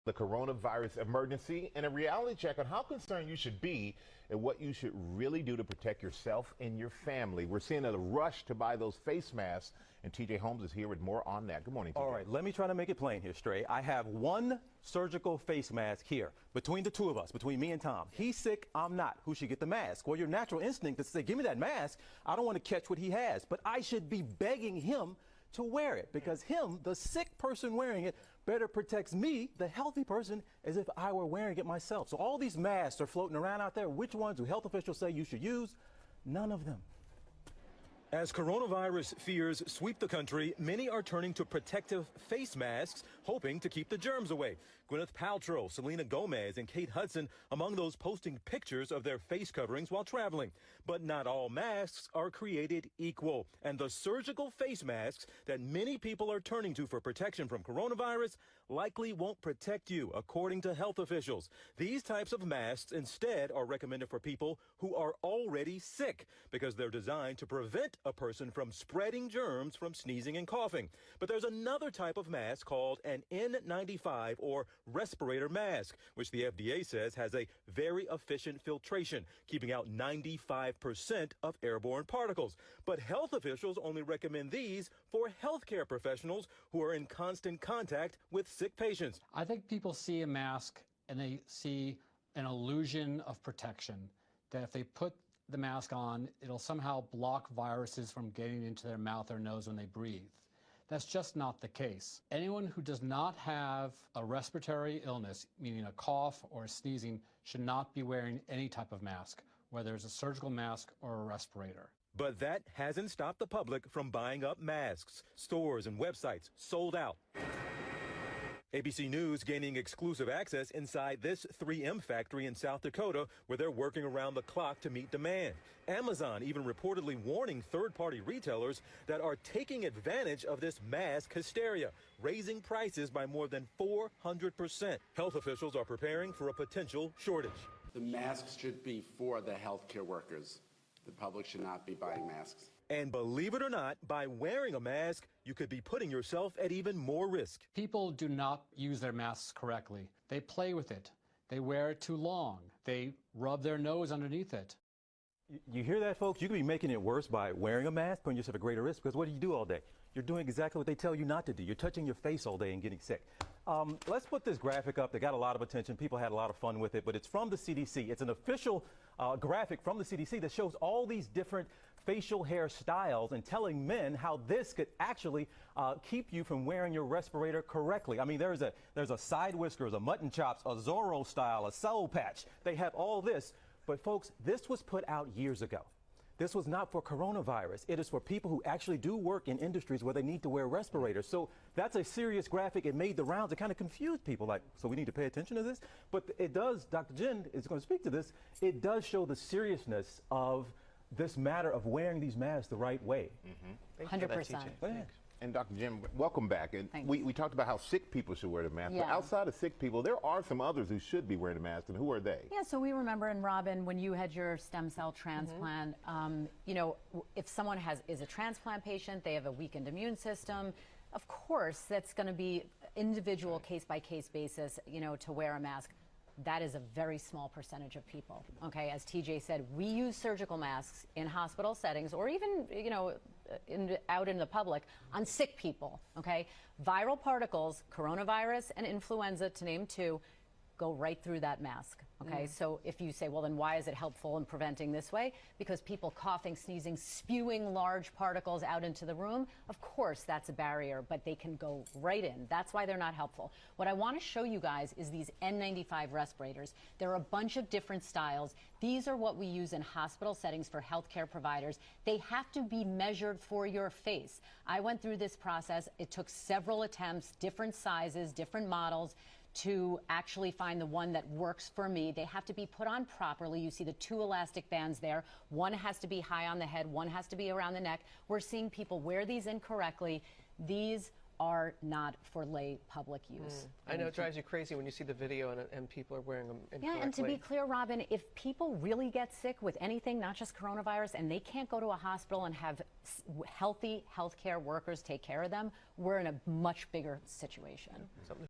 The coronavirus emergency and a reality check on how concerned you should be and what you should really do to protect yourself and your family. We're seeing a rush to buy those face masks, and TJ Holmes is here with more on that. Good morning, TJ. All right, let me try to make it plain here, Stray. I have one surgical face mask here between the two of us, between me and Tom. He's sick, I'm not. Who should get the mask? Well, your natural instinct is to say, give me that mask. I don't want to catch what he has, but I should be begging him to wear it, because him, the sick person wearing it, better protects me, the healthy person, as if I were wearing it myself. So all these masks are floating around out there. Which ones do health officials say you should use? None of them. As coronavirus fears sweep the country, many are turning to protective face masks, hoping to keep the germs away. Gwyneth Paltrow, Selena Gomez, and Kate Hudson among those posting pictures of their face coverings while traveling. But not all masks are created equal. And the surgical face masks that many people are turning to for protection from coronavirus likely won't protect you, according to health officials. These types of masks instead are recommended for people who are already sick, because they're designed to prevent a person from spreading germs from sneezing and coughing. But there's another type of mask called an N95 or respirator mask, which the FDA says has a very efficient filtration, keeping out 95% of airborne particles. But health officials only recommend these for healthcare professionals who are in constant contact with sick patients. I think people see a mask and they see an illusion of protection, that if they put the mask on, it'll somehow block viruses from getting into their mouth or nose when they breathe. That's just not the case. Anyone who does not have a respiratory illness, meaning a cough or sneezing, should not be wearing any type of mask, whether it's a surgical mask or a respirator. But that hasn't stopped the public from buying up masks. Stores and websites sold out. ABC News gaining exclusive access inside this 3M factory in South Dakota, where they're working around the clock to meet demand. Amazon even reportedly warning third-party retailers that are taking advantage of this mask hysteria, raising prices by more than 400%. Health officials are preparing for a potential shortage. The masks should be for the healthcare workers. The public should not be buying masks. And believe it or not, by wearing a mask, you could be putting yourself at even more risk. People do not use their masks correctly. They play with it. They wear it too long. They rub their nose underneath it. You hear that, folks? You could be making it worse by wearing a mask, putting yourself at greater risk, because what do you do all day? You're doing exactly what they tell you not to do. You're touching your face all day and getting sick. Let's put this graphic up. They got a lot of attention. People had a lot of fun with it, but it's from the CDC. It's an official graphic from the CDC that shows all these different facial hair styles and telling men how this could actually keep you from wearing your respirator correctly. I mean, there's a side whiskers, a mutton chops, a Zorro style, a soul patch. They have all this. But folks, this was put out years ago. This was not for coronavirus. It is for people who actually do work in industries where they need to wear respirators. So that's a serious graphic. It made the rounds. It kind of confused people, like, so we need to pay attention to this? But it does, Dr. Jen is going to speak to this, it does show the seriousness of this matter of wearing these masks the right way. 100%. And Dr. Jim, welcome back. And we talked about how sick people should wear the mask, but outside of sick people, there are some others who should be wearing the mask, and who are they? Yeah, so we remember, and Robin, when you had your stem cell transplant, you know, if someone is a transplant patient, they have a weakened immune system, of course, that's going to be individual case-by-case basis, you know, to wear a mask. That is a very small percentage of people, okay? As TJ said, we use surgical masks in hospital settings, or even, you know, out in the public on sick people, okay? Viral particles, coronavirus and influenza, to name two, go right through that mask, okay? So if you say, well, then why is it helpful in preventing this way? Because people coughing, sneezing, spewing large particles out into the room, of course that's a barrier, but they can go right in. That's why they're not helpful. What I want to show you guys is these N95 respirators. There are a bunch of different styles. These are what we use in hospital settings for healthcare providers. They have to be measured for your face. I went through this process. It took several attempts, different sizes, different models, to actually find the one that works for me. They have to be put on properly. You see the two elastic bands there. One has to be high on the head, one has to be around the neck. We're seeing people wear these incorrectly. These are not for lay public use. I know it drives you crazy when you see the video and people are wearing them incorrectly. Yeah, and to be clear, Robin, if people really get sick with anything, not just coronavirus, and they can't go to a hospital and have healthy healthcare workers take care of them, we're in a much bigger situation.